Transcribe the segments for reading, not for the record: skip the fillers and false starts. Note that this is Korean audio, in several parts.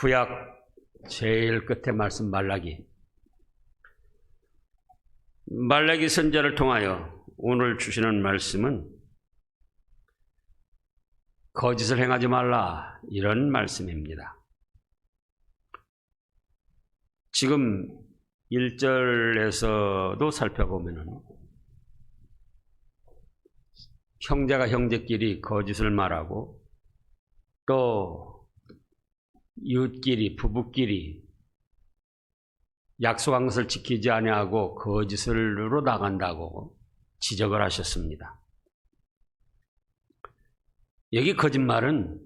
구약 제일 끝에 말씀 말라기 선지자를 통하여 오늘 주시는 말씀은 거짓을 행하지 말라, 이런 말씀입니다. 지금 1절에서도 살펴보면은 형제가 형제끼리 거짓을 말하고 또 이웃끼리 부부끼리 약속한 것을 지키지 아니하고 거짓으로 나간다고 지적을 하셨습니다. 여기 거짓말은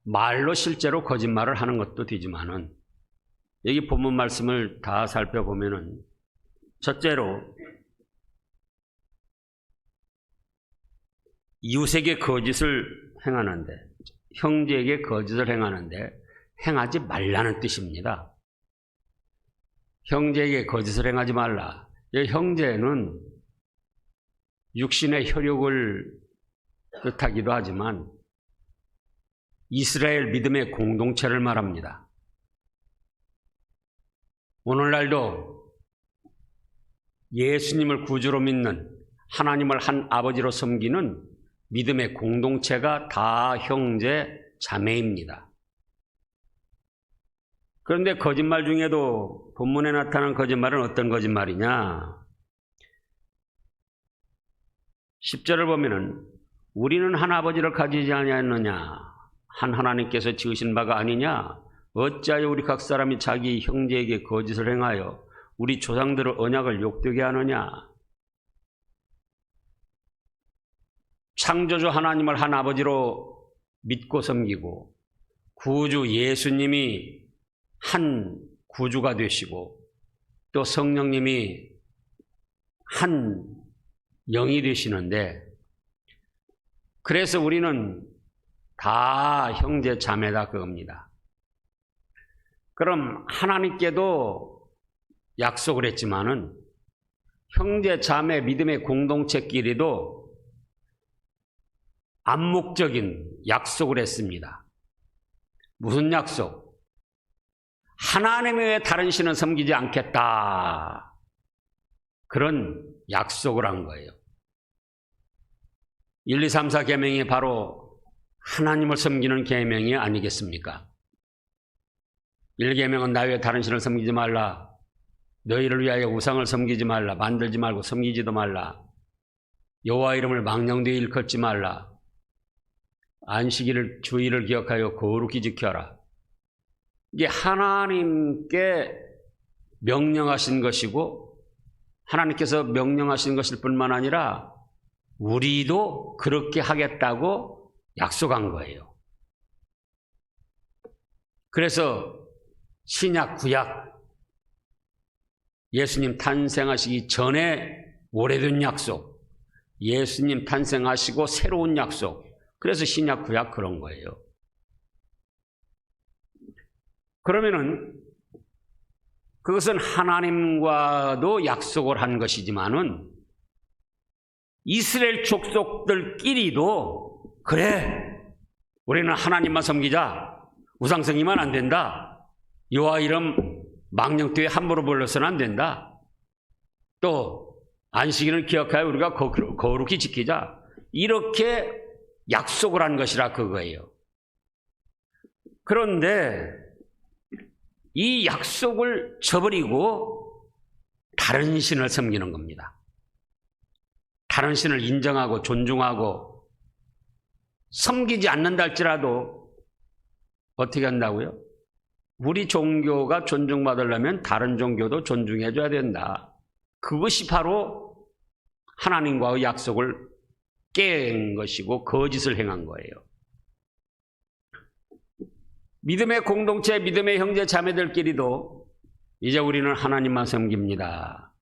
말로 실제로 거짓말을 하는 것도 되지만은 여기 본문 말씀을 다 살펴보면은 첫째로 이웃에게 거짓을 행하는데, 형제에게 거짓을 행하는데 행하지 말라는 뜻입니다. 형제에게 거짓을 행하지 말라. 이 형제는 육신의 혈육을 뜻하기도 하지만 이스라엘 믿음의 공동체를 말합니다. 오늘날도 예수님을 구주로 믿는, 하나님을 한 아버지로 섬기는 믿음의 공동체가 다 형제, 자매입니다. 그런데 거짓말 중에도 본문에 나타난 거짓말은 어떤 거짓말이냐? 10절을 보면은 우리는 한 아버지를 가지지 아니하였느냐? 한 하나님께서 지으신 바가 아니냐? 어찌하여 우리 각 사람이 자기 형제에게 거짓을 행하여 우리 조상들의 언약을 욕되게 하느냐? 창조주 하나님을 한 아버지로 믿고 섬기고 구주 예수님이 한 구주가 되시고 또 성령님이 한 영이 되시는데, 그래서 우리는 다 형제 자매다 그겁니다. 그럼 하나님께도 약속을 했지만은 형제 자매 믿음의 공동체끼리도 암묵적인 약속을 했습니다. 무슨 약속? 하나님 외에 다른 신은 섬기지 않겠다, 그런 약속을 한 거예요. 1, 2, 3, 4 계명이 바로 하나님을 섬기는 계명이 아니겠습니까? 1계명은 나 외에 다른 신을 섬기지 말라, 너희를 위하여 우상을 섬기지 말라, 만들지 말고 섬기지도 말라, 여호와 이름을 망령되이 일컫지 말라, 안식일을 주일을 기억하여 거룩히 지켜라. 이게 하나님께 명령하신 것이고 하나님께서 명령하신 것일 뿐만 아니라 우리도 그렇게 하겠다고 약속한 거예요. 그래서 신약 구약 예수님 탄생하시기 전에 오래된 약속, 예수님 탄생하시고 새로운 약속, 그래서 신약 구약 그런 거예요. 그러면은 그것은 하나님과도 약속을 한 것이지만은 이스라엘 족속들끼리도 그래, 우리는 하나님만 섬기자, 우상 섬기면 안 된다, 여호와 이름 망령되이 함부로 불러서는 안 된다, 또 안식일을 기억하여 우리가 거룩히 지키자, 이렇게 약속을 한 것이라 그거예요. 그런데 이 약속을 저버리고 다른 신을 섬기는 겁니다. 다른 신을 인정하고 존중하고 섬기지 않는다 할지라도 어떻게 한다고요? 우리 종교가 존중받으려면 다른 종교도 존중해줘야 된다. 그것이 바로 하나님과의 약속을 깬 것이고 거짓을 행한 거예요. 믿음의 공동체, 믿음의 형제 자매들끼리도 이제 우리는 하나님만 섬깁니다.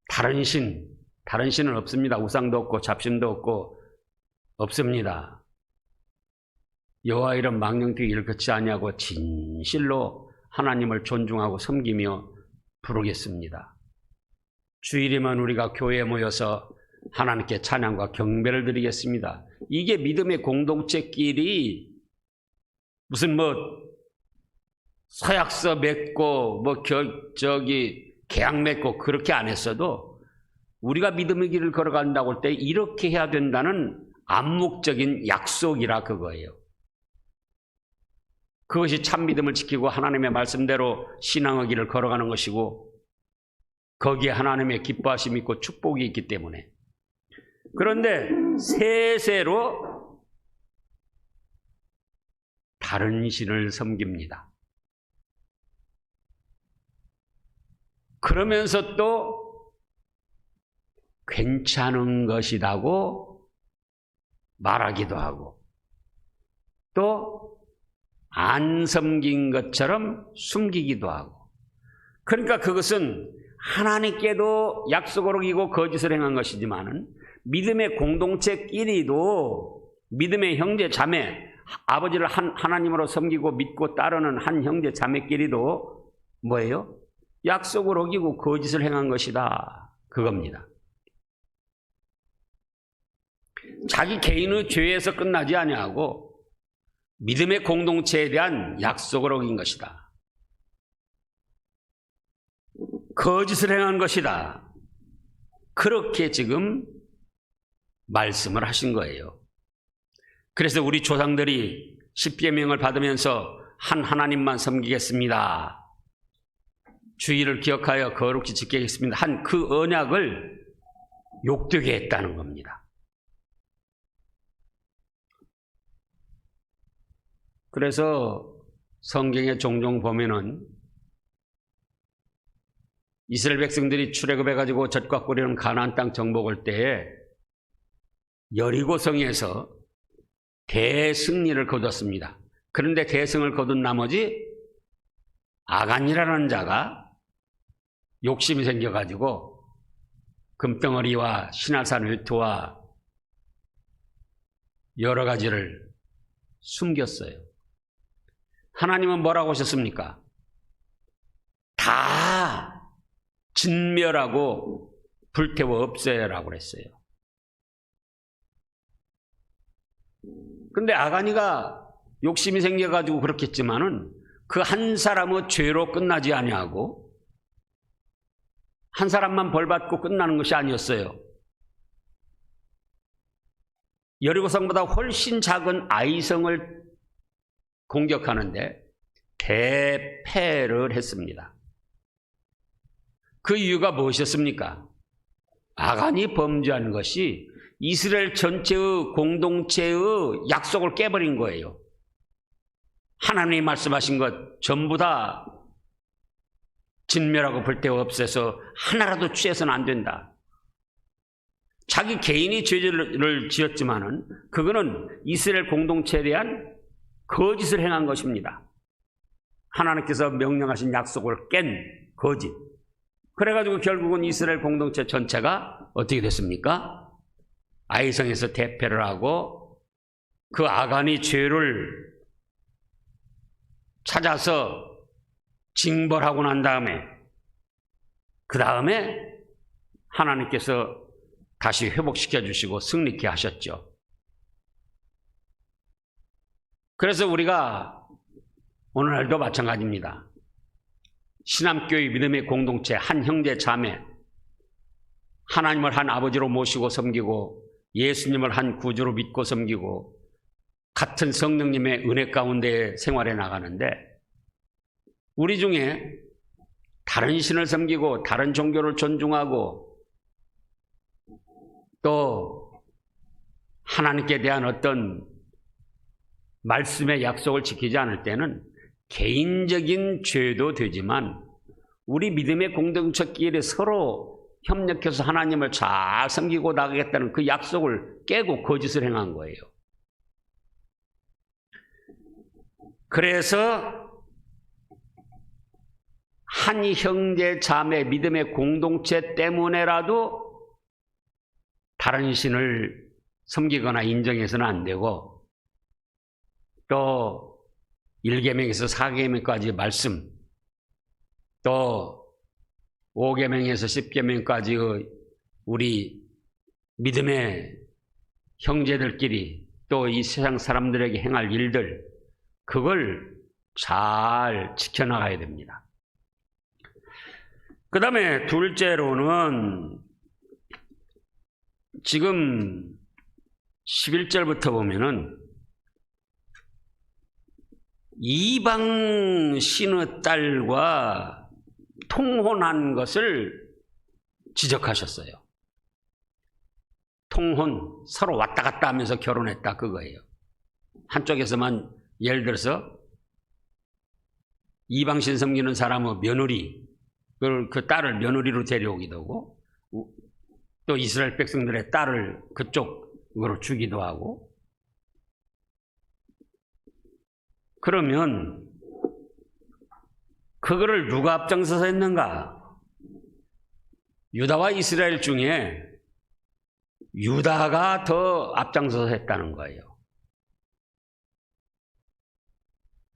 다른 신은 없습니다. 우상도 없고 잡신도 없고 없습니다. 여호와 이름 망령되이 일컫지 아니하고 진실로 하나님을 존중하고 섬기며 부르겠습니다. 주일이면 우리가 교회에 모여서 하나님께 찬양과 경배를 드리겠습니다. 이게 믿음의 공동체끼리 무슨 서약서 맺고 계약 맺고 그렇게 안 했어도 우리가 믿음의 길을 걸어간다고 할 때 이렇게 해야 된다는 암묵적인 약속이라 그거예요. 그것이 참 믿음을 지키고 하나님의 말씀대로 신앙의 길을 걸어가는 것이고 거기에 하나님의 기뻐하심이 있고 축복이 있기 때문에. 그런데 세세로 다른 신을 섬깁니다. 그러면서 또 괜찮은 것이라고 말하기도 하고 또 안 섬긴 것처럼 숨기기도 하고. 그러니까 그것은 하나님께도 약속을 어기고 거짓을 행한 것이지만은 믿음의 공동체끼리도 믿음의 형제 자매, 아버지를 하나님으로 섬기고 믿고 따르는 한 형제 자매끼리도 뭐예요? 약속을 어기고 거짓을 행한 것이다. 그겁니다. 자기 개인의 죄에서 끝나지 아니하고 믿음의 공동체에 대한 약속을 어긴 것이다. 거짓을 행한 것이다. 그렇게 지금 말씀을 하신 거예요. 그래서 우리 조상들이 십계명을 받으면서 한 하나님만 섬기겠습니다. 주의를 기억하여 거룩히 지키겠습니다. 한 그 언약을 욕되게 했다는 겁니다. 그래서 성경에 종종 보면은 이스라엘 백성들이 출애굽해가지고 젖과 꿀이는 가나안 땅 정복할 때에 여리고성에서 대승리를 거뒀습니다. 그런데 대승을 거둔 나머지 아간이라는 자가 욕심이 생겨가지고 금덩어리와 신할산 외투와 여러 가지를 숨겼어요. 하나님은 뭐라고 하셨습니까? 다 진멸하고 불태워 없애라고 그랬어요. 근데 아간이가 욕심이 생겨가지고 그렇겠지만은 그 한 사람의 죄로 끝나지 아니하고 한 사람만 벌받고 끝나는 것이 아니었어요. 여리고성보다 훨씬 작은 아이성을 공격하는데 대패를 했습니다. 그 이유가 무엇이었습니까? 아간이 범죄한 것이 이스라엘 전체의 공동체의 약속을 깨버린 거예요. 하나님이 말씀하신 것 전부 다 진멸하고 불태워 없애서 하나라도 취해서는 안 된다. 자기 개인이 죄를 지었지만은 그거는 이스라엘 공동체에 대한 거짓을 행한 것입니다. 하나님께서 명령하신 약속을 깬 거짓. 그래가지고 결국은 이스라엘 공동체 전체가 어떻게 됐습니까? 아이성에서 대패를 하고 그 아간이 죄를 찾아서 징벌하고 난 다음에 그 다음에 하나님께서 다시 회복시켜 주시고 승리케 하셨죠. 그래서 우리가 오늘날도 마찬가지입니다. 신암교회 믿음의 공동체 한 형제 자매 하나님을 한 아버지로 모시고 섬기고 예수님을 한 구주로 믿고 섬기고 같은 성령님의 은혜 가운데 생활해 나가는데 우리 중에 다른 신을 섬기고 다른 종교를 존중하고 또 하나님께 대한 어떤 말씀의 약속을 지키지 않을 때는 개인적인 죄도 되지만 우리 믿음의 공동체끼리 서로 협력해서 하나님을 잘 섬기고 나가겠다는 그 약속을 깨고 거짓을 행한 거예요. 그래서 한 형제 자매 믿음의 공동체 때문에라도 다른 신을 섬기거나 인정해서는 안 되고 또 1계명에서 4계명까지 말씀 또 5계명에서 10계명까지의 우리 믿음의 형제들끼리 또 이 세상 사람들에게 행할 일들, 그걸 잘 지켜나가야 됩니다. 그 다음에 둘째로는 지금 11절부터 보면은 이방 신의 딸과 통혼한 것을 지적하셨어요. 통혼, 서로 왔다 갔다 하면서 결혼했다, 그거예요. 한쪽에서만 예를 들어서 이방신 섬기는 사람의 며느리, 그 딸을 며느리로 데려오기도 하고, 또 이스라엘 백성들의 딸을 그쪽으로 주기도 하고. 그러면 그거를 누가 앞장서서 했는가? 유다와 이스라엘 중에 유다가 더 앞장서서 했다는 거예요.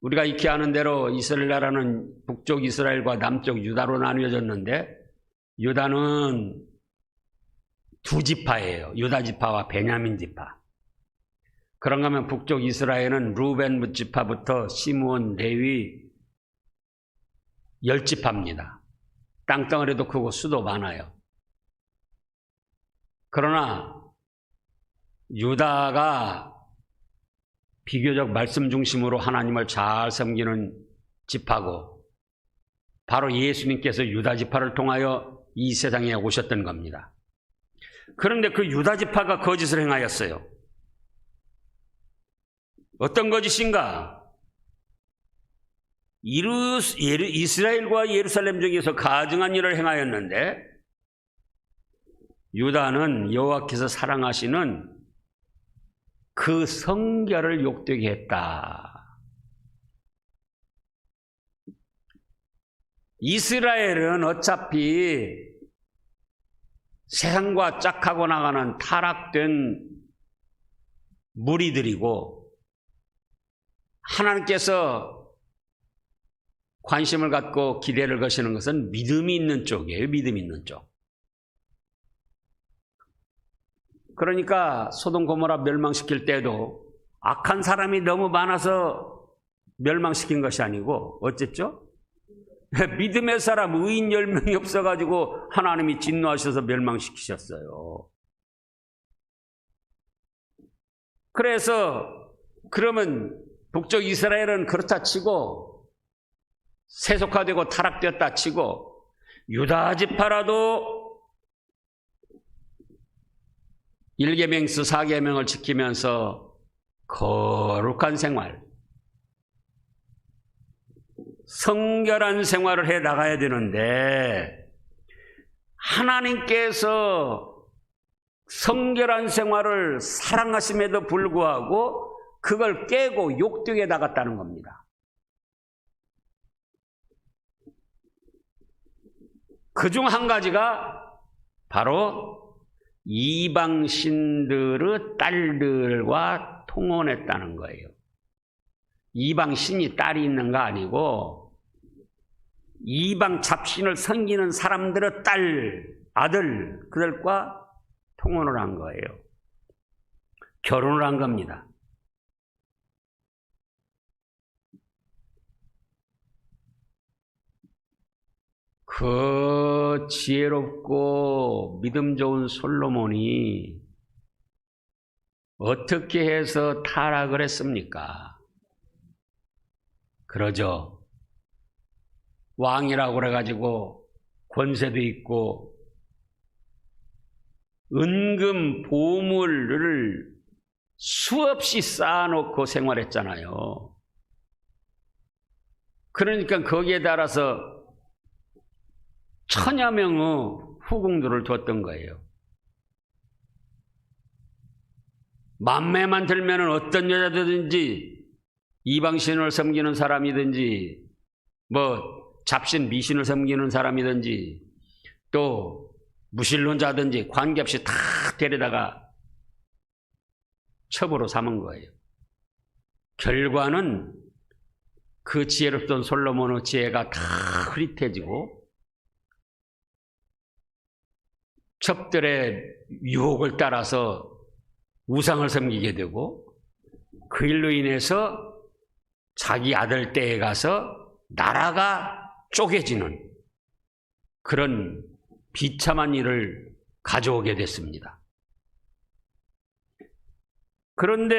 우리가 익히 아는 대로 이스라엘 나라는 북쪽 이스라엘과 남쪽 유다로 나뉘어졌는데, 유다는 두 지파예요. 유다 지파와 베냐민 지파. 그런가 하면 북쪽 이스라엘은 루벤 지파부터 시므온, 레위 10지파입니다. 땅덩어리도 크고 수도 많아요. 그러나 유다가 비교적 말씀 중심으로 하나님을 잘 섬기는 지파고, 바로 예수님께서 유다 지파를 통하여 이 세상에 오셨던 겁니다. 그런데 그 유다 지파가 거짓을 행하였어요. 어떤 거짓인가? 이스라엘과 예루살렘 중에서 가증한 일을 행하였는데, 유다는 여호와께서 사랑하시는 그 성결을 욕되게 했다. 이스라엘은 어차피 세상과 짝하고 나가는 타락된 무리들이고, 하나님께서 관심을 갖고 기대를 거시는 것은 믿음이 있는 쪽이에요. 믿음이 있는 쪽. 그러니까 소돔 고모라 멸망시킬 때도 악한 사람이 너무 많아서 멸망시킨 것이 아니고 어쨌죠? 믿음의 사람 의인 10명이 없어가지고 하나님이 진노하셔서 멸망시키셨어요. 그래서 그러면 북쪽 이스라엘은 그렇다 치고 세속화되고 타락되었다 치고 유다 지파라도 1계명서 4계명을 지키면서 거룩한 생활, 성결한 생활을 해 나가야 되는데, 하나님께서 성결한 생활을 사랑하심에도 불구하고 그걸 깨고 욕되게 나갔다는 겁니다. 그중 한 가지가 바로 이방신들의 딸들과 통혼했다는 거예요. 이방신이 딸이 있는가 아니고 이방 잡신을 섬기는 사람들의 딸, 아들, 그들과 통혼을 한 거예요. 결혼을 한 겁니다. 그 지혜롭고 믿음 좋은 솔로몬이 어떻게 해서 타락을 했습니까? 그러죠. 왕이라고 그래가지고 권세도 있고 은금 보물을 수없이 쌓아놓고 생활했잖아요. 그러니까 거기에 따라서 천여 명의 후궁들을 뒀던 거예요. 맘에만 들면 어떤 여자든지 이방신을 섬기는 사람이든지 잡신 미신을 섬기는 사람이든지 또 무신론자든지 관계없이 다 데려다가 첩으로 삼은 거예요. 결과는 그 지혜롭던 솔로몬의 지혜가 다 흐릿해지고 첩들의 유혹을 따라서 우상을 섬기게 되고 그 일로 인해서 자기 아들 때에 가서 나라가 쪼개지는 그런 비참한 일을 가져오게 됐습니다. 그런데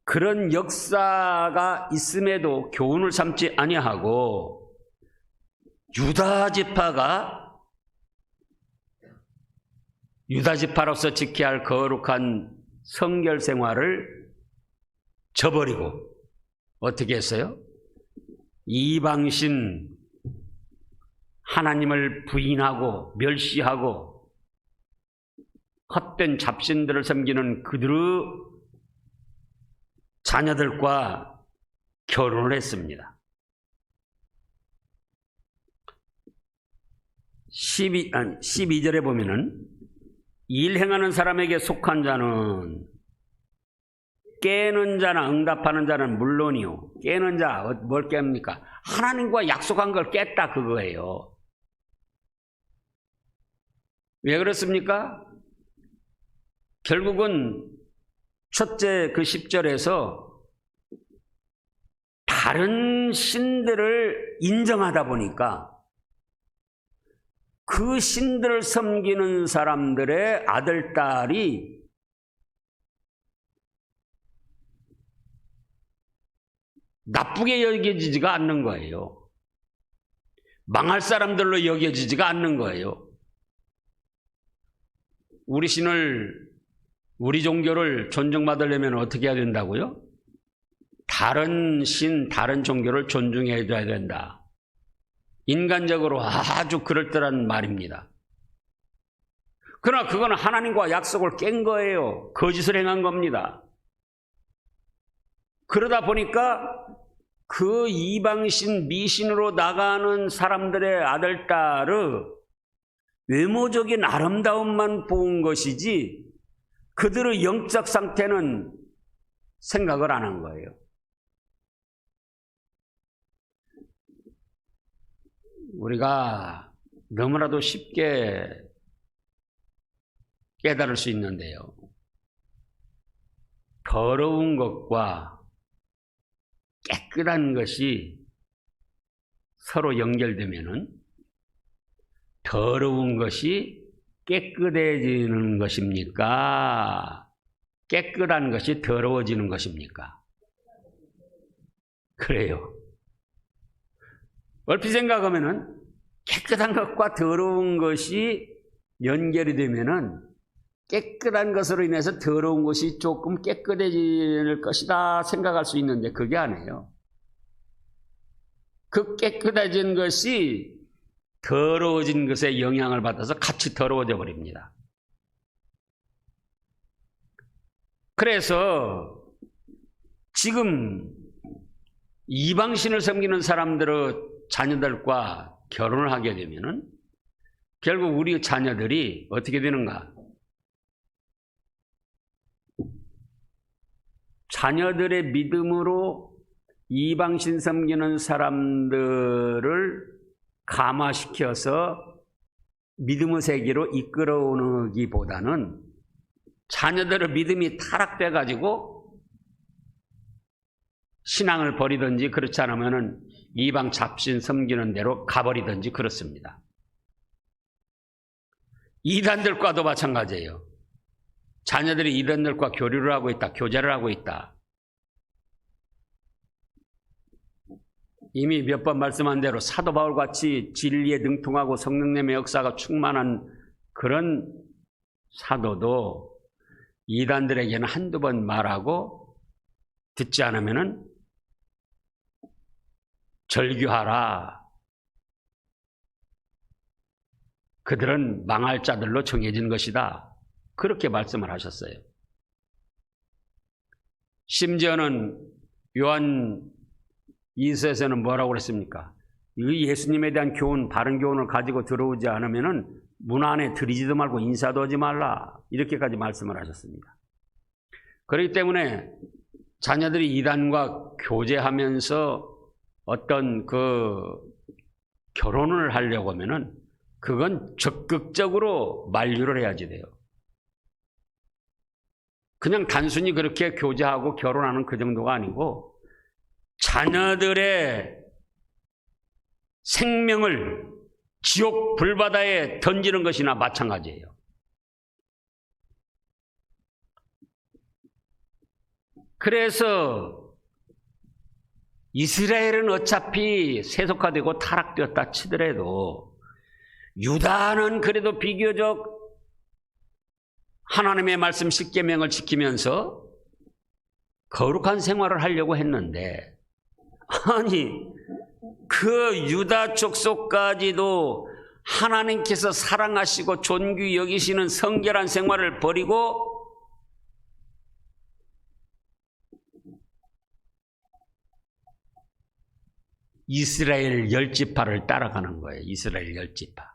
그런 역사가 있음에도 교훈을 삼지 아니하고 유다 지파로서 지켜야 할 거룩한 성결 생활을 저버리고 어떻게 했어요? 이방신 하나님을 부인하고 멸시하고 헛된 잡신들을 섬기는 그들의 자녀들과 결혼을 했습니다. 12절에 보면은 일 행하는 사람에게 속한 자는 깨는 자나 응답하는 자는 물론이요. 깨는 자, 뭘 깹니까? 하나님과 약속한 걸 깼다 그거예요. 왜 그렇습니까? 결국은 첫째 그 10절에서 다른 신들을 인정하다 보니까 그 신들을 섬기는 사람들의 아들, 딸이 나쁘게 여겨지지가 않는 거예요. 망할 사람들로 여겨지지가 않는 거예요. 우리 신을, 우리 종교를 존중받으려면 어떻게 해야 된다고요? 다른 신, 다른 종교를 존중해 줘야 된다. 인간적으로 아주 그럴듯한 말입니다. 그러나 그거는 하나님과 약속을 깬 거예요. 거짓을 행한 겁니다. 그러다 보니까 그 이방신, 미신으로 나가는 사람들의 아들, 딸의 외모적인 아름다움만 본 것이지 그들의 영적 상태는 생각을 안 한 거예요. 우리가 너무나도 쉽게 깨달을 수 있는데요. 더러운 것과 깨끗한 것이 서로 연결되면은 더러운 것이 깨끗해지는 것입니까? 깨끗한 것이 더러워지는 것입니까? 그래요. 얼핏 생각하면은 깨끗한 것과 더러운 것이 연결이 되면은 깨끗한 것으로 인해서 더러운 것이 조금 깨끗해질 것이다 생각할 수 있는데 그게 아니에요. 그 깨끗해진 것이 더러워진 것에 영향을 받아서 같이 더러워져 버립니다. 그래서 지금 이방신을 섬기는 사람들의 자녀들과 결혼을 하게 되면은 결국 우리 자녀들이 어떻게 되는가? 자녀들의 믿음으로 이방신 섬기는 사람들을 감화시켜서 믿음의 세계로 이끌어오기보다는 자녀들의 믿음이 타락돼 가지고 신앙을 버리든지 그렇지 않으면은 이방 잡신 섬기는 대로 가버리든지 그렇습니다. 이단들과도 마찬가지예요. 자녀들이 이단들과 교류를 하고 있다, 교제를 하고 있다. 이미 몇 번 말씀한 대로 사도 바울같이 진리에 능통하고 성령님의 역사가 충만한 그런 사도도 이단들에게는 한두 번 말하고 듣지 않으면은 절규하라. 그들은 망할 자들로 정해진 것이다. 그렇게 말씀을 하셨어요. 심지어는 요한 2서에서는 뭐라고 그랬습니까? 이 예수님에 대한 교훈, 바른 교훈을 가지고 들어오지 않으면은 문 안에 들이지도 말고 인사도 하지 말라. 이렇게까지 말씀을 하셨습니다. 그렇기 때문에 자녀들이 이단과 교제하면서 어떤 그 결혼을 하려고 하면은 그건 적극적으로 만류를 해야지 돼요. 그냥 단순히 그렇게 교제하고 결혼하는 그 정도가 아니고 자녀들의 생명을 지옥 불바다에 던지는 것이나 마찬가지예요. 그래서 이스라엘은 어차피 세속화되고 타락되었다 치더라도 유다는 그래도 비교적 하나님의 말씀 십계명을 지키면서 거룩한 생활을 하려고 했는데, 아니 그 유다 족속까지도 하나님께서 사랑하시고 존귀 여기시는 성결한 생활을 버리고 이스라엘 10지파를 따라가는 거예요. 이스라엘 10지파.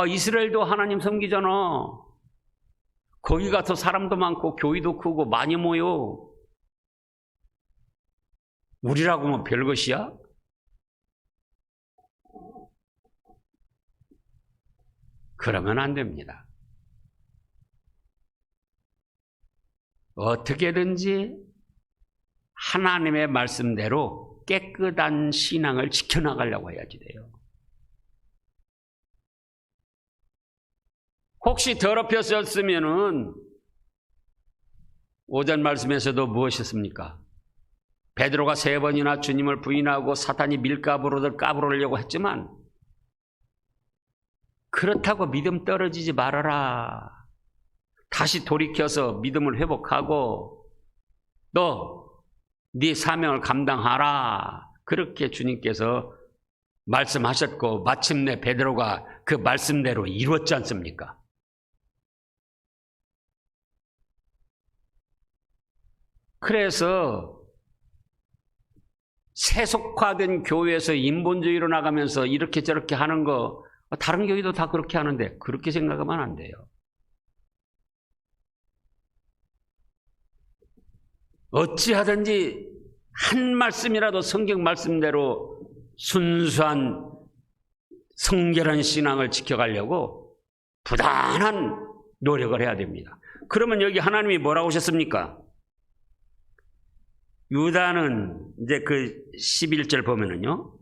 이스라엘도 하나님 섬기잖아. 거기 가서 사람도 많고 교회도 크고 많이 모여. 우리라고 뭐 별것이야? 그러면 안 됩니다. 어떻게든지 하나님의 말씀대로 깨끗한 신앙을 지켜나가려고 해야지 돼요. 혹시 더럽혀졌으면은 오전 말씀에서도 무엇이었습니까? 베드로가 3번이나 주님을 부인하고 사탄이 밀가부로들 까불으려고 했지만 그렇다고 믿음 떨어지지 말아라. 다시 돌이켜서 믿음을 회복하고 또 네 사명을 감당하라. 그렇게 주님께서 말씀하셨고 마침내 베드로가 그 말씀대로 이루었지 않습니까? 그래서 세속화된 교회에서 인본주의로 나가면서 이렇게 저렇게 하는 거 다른 교회도 다 그렇게 하는데 그렇게 생각하면 안 돼요. 어찌하든지 한 말씀이라도 성경 말씀대로 순수한 성결한 신앙을 지켜가려고 부단한 노력을 해야 됩니다. 그러면 여기 하나님이 뭐라고 하셨습니까? 유다는 이제 그 11절 보면은요,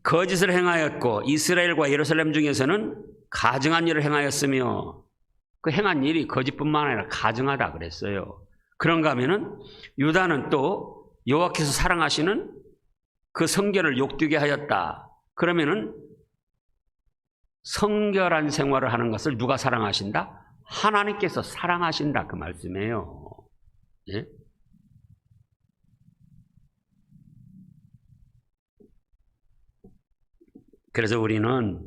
거짓을 행하였고 이스라엘과 예루살렘 중에서는 가증한 일을 행하였으며, 그 행한 일이 거짓뿐만 아니라 가증하다 그랬어요. 그런가 하면은 유다는 또 여호와께서 사랑하시는 그 성결을 욕되게 하였다. 그러면은 성결한 생활을 하는 것을 누가 사랑하신다? 하나님께서 사랑하신다 그 말씀이에요. 예? 그래서 우리는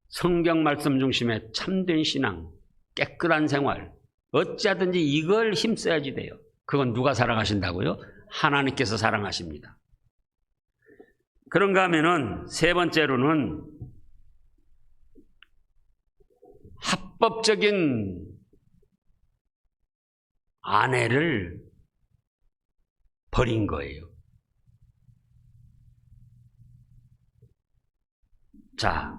성경 말씀 중심의 참된 신앙, 깨끗한 생활, 어찌하든지 이걸 힘써야지 돼요. 그건 누가 사랑하신다고요? 하나님께서 사랑하십니다. 그런가 하면은 세 번째로는 합법적인 아내를 버린 거예요. 자,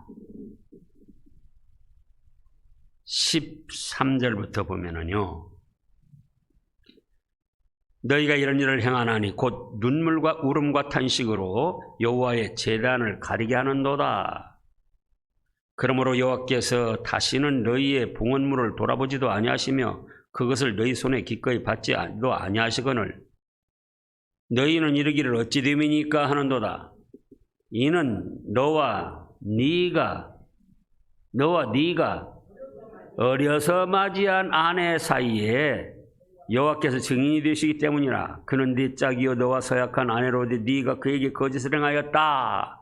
13절부터 보면은요, 너희가 이런 일을 행하나니 곧 눈물과 울음과 탄식으로 여호와의 제단을 가리게 하는도다. 그러므로 여호와께서 다시는 너희의 봉헌물을 돌아보지도 아니하시며 그것을 너희 손에 기꺼이 받지도 아니하시거늘 너희는 이르기를 어찌 됨이니까 하는도다. 이는 너와 네가 어려서 맞이한 아내 사이에 여호와께서 증인이 되시기 때문이라. 그는 네 짝이요 너와 서약한 아내로되 네가 그에게 거짓을 행하였다.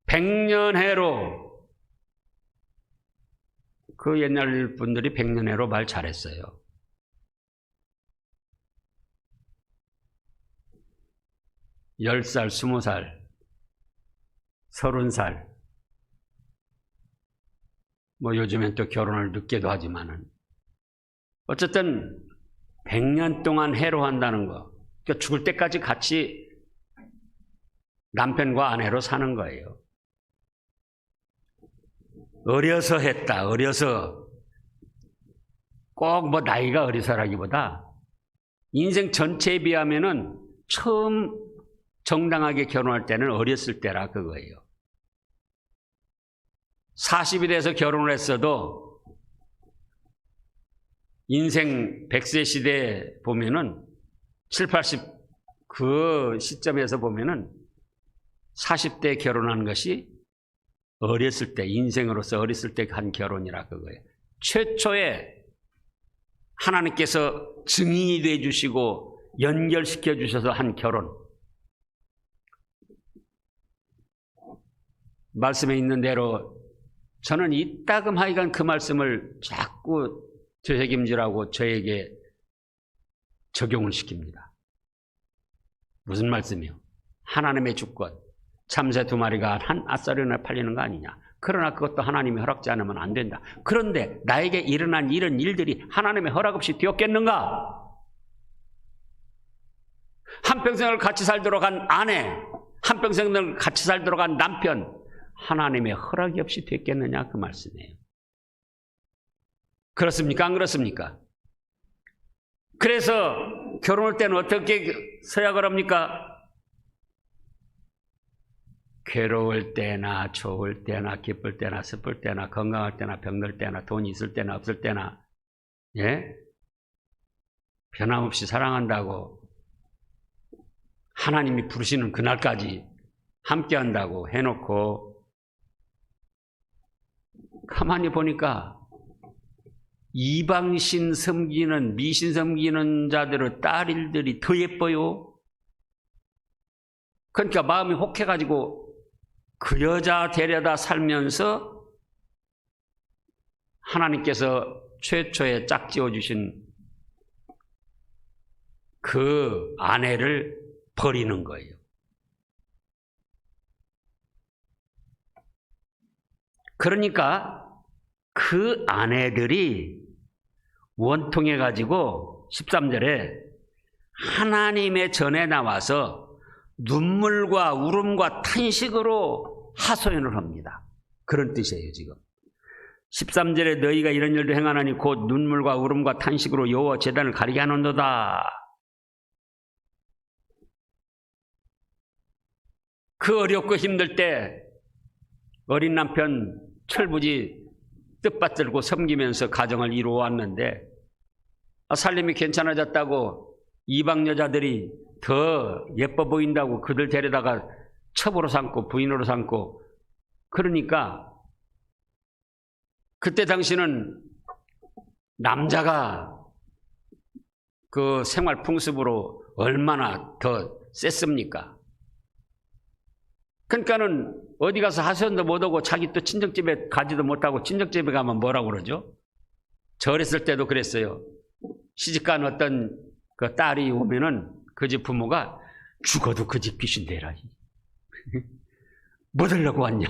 백년해로, 그 옛날 분들이 백년해로 말 잘했어요. 열 살, 20살, 30살, 뭐 요즘엔 또 결혼을 늦게도 하지만은 어쨌든 100년 동안 해로한다는 거. 그러니까 죽을 때까지 같이 남편과 아내로 사는 거예요. 어려서 했다. 어려서. 꼭 뭐 나이가 어리서라기보다 인생 전체에 비하면은 처음 정당하게 결혼할 때는 어렸을 때라 그거예요. 40이 돼서 결혼을 했어도 인생 100세 시대에 보면은 7, 80 그 시점에서 보면은 40대에 결혼한 것이 어렸을 때, 인생으로서 어렸을 때 한 결혼이라 그거예요. 최초에 하나님께서 증인이 되어 주시고 연결시켜 주셔서 한 결혼. 말씀에 있는 대로 저는 이따금 하여간 그 말씀을 자꾸 되새김질하고 저에게 적용을 시킵니다. 무슨 말씀이요? 하나님의 주권. 참새 2마리가 한 아싸리나 팔리는 거 아니냐. 그러나 그것도 하나님이 허락지 않으면 안 된다. 그런데 나에게 일어난 이런 일들이 하나님의 허락 없이 되었겠는가? 한평생을 같이 살도록 한 아내, 한평생을 같이 살도록 한 남편, 하나님의 허락이 없이 됐겠느냐 그 말씀이에요. 그렇습니까? 안 그렇습니까? 그래서 결혼할 때는 어떻게 서약을 합니까? 괴로울 때나 좋을 때나 기쁠 때나 슬플 때나 건강할 때나 병들 때나 돈이 있을 때나 없을 때나 예? 변함없이 사랑한다고 하나님이 부르시는 그날까지 함께한다고 해놓고 가만히 보니까 이방신 섬기는 미신 섬기는 자들의 딸들이 더 예뻐요. 그러니까 마음이 혹해가지고 그 여자 데려다 살면서 하나님께서 최초에 짝지어 주신 그 아내를 버리는 거예요. 그러니까 그 아내들이 원통해 가지고 13절에 하나님의 전에 나와서 눈물과 울음과 탄식으로 하소연을 합니다. 그런 뜻이에요, 지금. 13절에 너희가 이런 일도 행하나니 곧 눈물과 울음과 탄식으로 여호와 제단을 가리게 하는도다. 그 어렵고 힘들 때 어린 남편 철부지 뜻받들고 섬기면서 가정을 이루어왔는데 살림이 괜찮아졌다고 이방 여자들이 더 예뻐 보인다고 그들 데려다가 첩으로 삼고 부인으로 삼고 그러니까 그때 당시는 남자가 그 생활 풍습으로 얼마나 더 셌습니까? 그러니까는 어디 가서 하소연도 못하고 자기 또 친정집에 가지도 못하고 친정집에 가면 뭐라고 그러죠? 저 어렸을 때도 그랬어요. 시집간 어떤 그 딸이 오면은 그 집 부모가 죽어도 그 집 귀신 되라. 뭐 하려고 왔냐?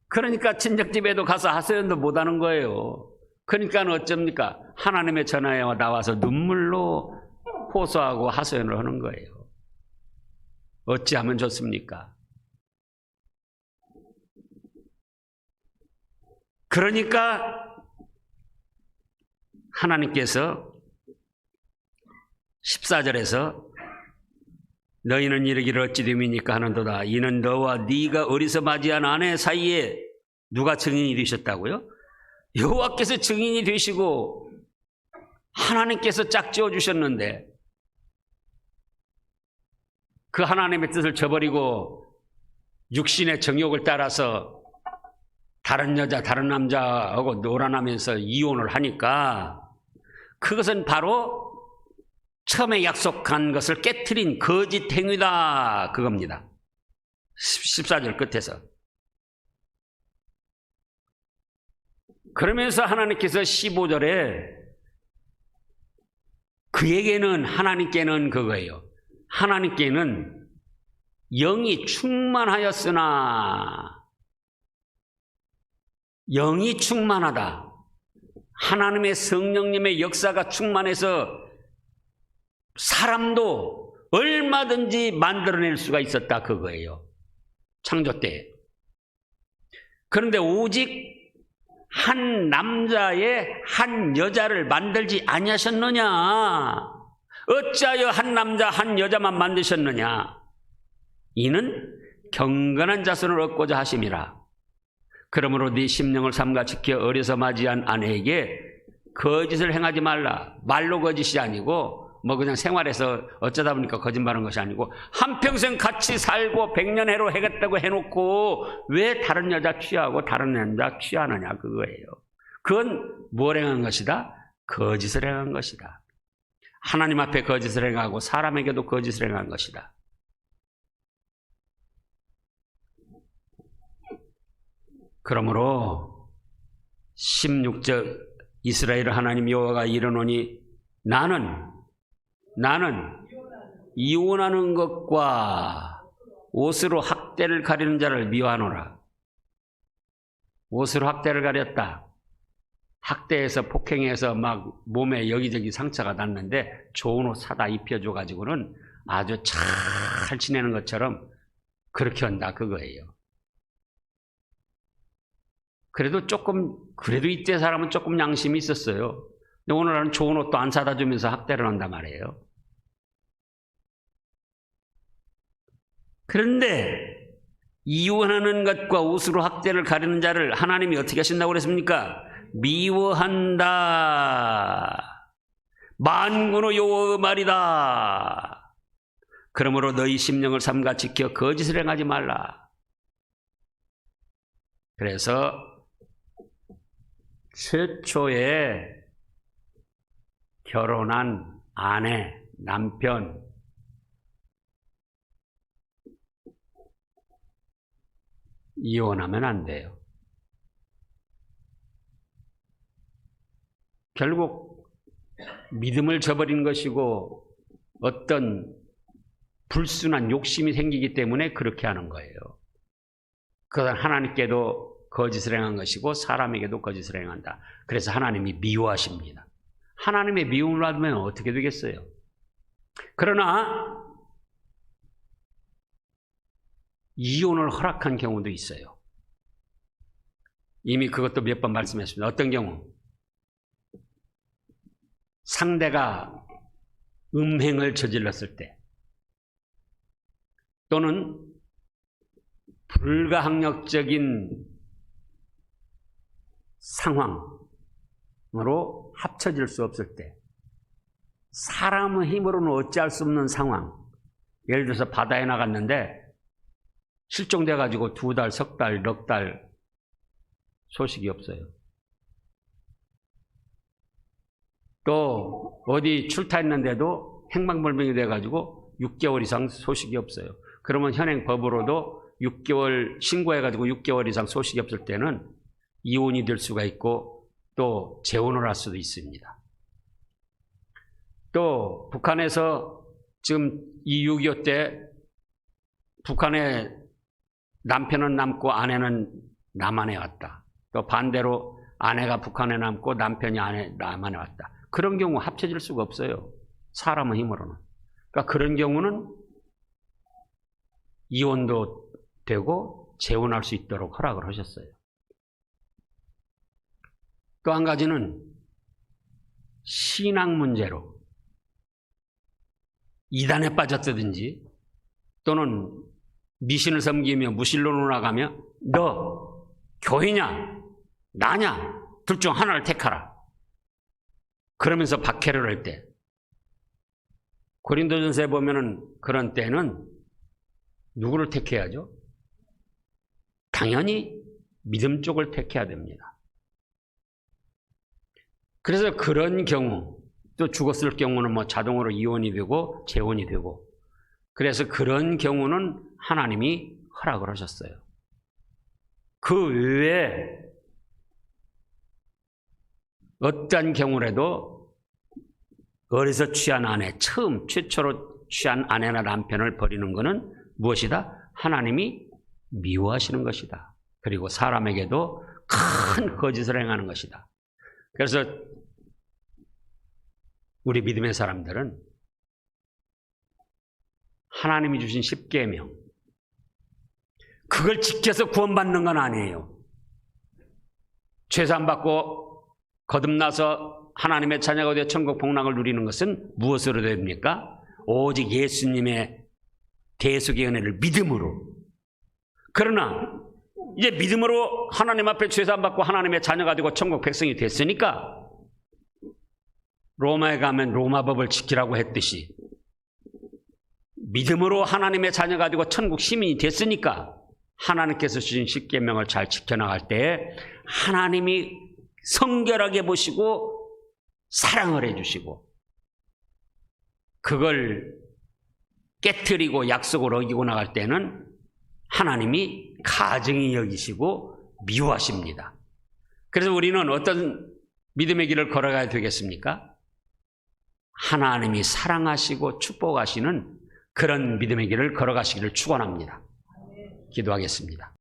그러니까 친정집에도 가서 하소연도 못하는 거예요. 그러니까 어쩝니까? 하나님의 전화에 나와서 눈물로 호소하고 하소연을 하는 거예요. 어찌하면 좋습니까? 그러니까 하나님께서 14절에서 너희는 이르기를 어찌 됨이니까 하는도다. 이는 너와 네가 어리서 맞이한 아내 사이에 누가 증인이 되셨다고요? 여호와께서 증인이 되시고 하나님께서 짝지어 주셨는데 그 하나님의 뜻을 저버리고 육신의 정욕을 따라서 다른 여자, 다른 남자하고 놀아나면서 이혼을 하니까 그것은 바로 처음에 약속한 것을 깨트린 거짓 행위다 그겁니다. 14절 끝에서. 그러면서 하나님께서 15절에 그에게는 하나님께는 그거예요. 하나님께는 영이 충만하였으나 영이 충만하다. 하나님의 성령님의 역사가 충만해서 사람도 얼마든지 만들어낼 수가 있었다 그거예요. 창조 때. 그런데 오직 한 남자의 한 여자를 만들지 아니하셨느냐? 어찌하여 한 남자 한 여자만 만드셨느냐? 이는 경건한 자손을 얻고자 하심이라. 그러므로 네 심령을 삼가 지켜 어려서 맞이한 아내에게 거짓을 행하지 말라. 말로 거짓이 아니고 뭐 그냥 생활에서 어쩌다 보니까 거짓말한 것이 아니고 한평생 같이 살고 100년 해로 해겠다고 해놓고 왜 다른 여자 취하고 다른 남자 취하느냐 그거예요. 그건 뭘 행한 것이다? 거짓을 행한 것이다. 하나님 앞에 거짓을 행하고 사람에게도 거짓을 행한 것이다. 그러므로 16절 이스라엘 하나님 여호와가 이르노니 나는 이혼하는 것과 옷으로 학대를 가리는 자를 미워하노라. 옷으로 학대를 가렸다. 학대해서 폭행해서 막 몸에 여기저기 상처가 났는데 좋은 옷 사다 입혀줘 가지고는 아주 잘 지내는 것처럼 그렇게 한다 그거예요. 그래도 이때 사람은 조금 양심이 있었어요. 근데 오늘날은 좋은 옷도 안 사다 주면서 학대를 한단 말이에요. 그런데 이혼하는 것과 옷으로 학대를 가리는 자를 하나님이 어떻게 하신다고 그랬습니까? 미워한다. 만군의 여호와의 말이다. 그러므로 너희 심령을 삼가 지켜 거짓을 행하지 말라. 그래서 최초에 결혼한 아내, 남편, 이혼하면 안 돼요. 결국 믿음을 저버린 것이고 어떤 불순한 욕심이 생기기 때문에 그렇게 하는 거예요. 그건 하나님께도 거짓을 행한 것이고 사람에게도 거짓을 행한다. 그래서 하나님이 미워하십니다. 하나님의 미움을 받으면 어떻게 되겠어요? 그러나 이혼을 허락한 경우도 있어요. 이미 그것도 몇 번 말씀했습니다. 어떤 경우? 상대가 음행을 저질렀을 때 또는 불가항력적인 상황으로 합쳐질 수 없을 때 사람의 힘으로는 어찌할 수 없는 상황, 예를 들어서 바다에 나갔는데 실종돼 가지고 2달, 석 달, 넉 달 소식이 없어요. 또 어디 출타했는데도 행방불명이 돼 가지고 6개월 이상 소식이 없어요. 그러면 현행 법으로도 6개월 신고해 가지고 6개월 이상 소식이 없을 때는 이혼이 될 수가 있고 또 재혼을 할 수도 있습니다. 또 북한에서 지금 이 6.25 때 북한에 남편은 남고 아내는 남한에 왔다. 또 반대로 아내가 북한에 남고 남편이 남한에 왔다. 그런 경우 합쳐질 수가 없어요. 사람의 힘으로는. 그러니까 그런 경우는 이혼도 되고 재혼할 수 있도록 허락을 하셨어요. 또 한 가지는 신앙 문제로 이단에 빠졌다든지 또는 미신을 섬기며 무신론으로 나가며 너 교회냐 나냐 둘 중 하나를 택하라. 그러면서 박해를 할 때 고린도전서에 보면은 그런 때는 누구를 택해야죠? 당연히 믿음 쪽을 택해야 됩니다. 그래서 그런 경우 또 죽었을 경우는 뭐 자동으로 이혼이 되고 재혼이 되고 그래서 그런 경우는 하나님이 허락을 하셨어요. 그 외에 어떤 경우라도 어려서 취한 아내, 최초로 취한 아내나 남편을 버리는 것은 무엇이다? 하나님이 미워하시는 것이다. 그리고 사람에게도 큰 거짓을 행하는 것이다. 그래서 우리 믿음의 사람들은 하나님이 주신 십계명, 그걸 지켜서 구원받는 건 아니에요. 죄산받고 거듭나서 하나님의 자녀가 되어 천국 복락을 누리는 것은 무엇으로 됩니까? 오직 예수님의 대속의 은혜를 믿음으로. 그러나 이제 믿음으로 하나님 앞에 죄산받고 하나님의 자녀가 되고 천국 백성이 됐으니까 로마에 가면 로마법을 지키라고 했듯이 믿음으로 하나님의 자녀가 되고 천국 시민이 됐으니까 하나님께서 주신 십계명을 잘 지켜나갈 때 하나님이 성결하게 보시고 사랑을 해주시고 그걸 깨트리고 약속을 어기고 나갈 때는 하나님이 가증히 여기시고 미워하십니다. 그래서 우리는 어떤 믿음의 길을 걸어가야 되겠습니까? 하나님이 사랑하시고 축복하시는 그런 믿음의 길을 걸어가시기를 축원합니다. 기도하겠습니다.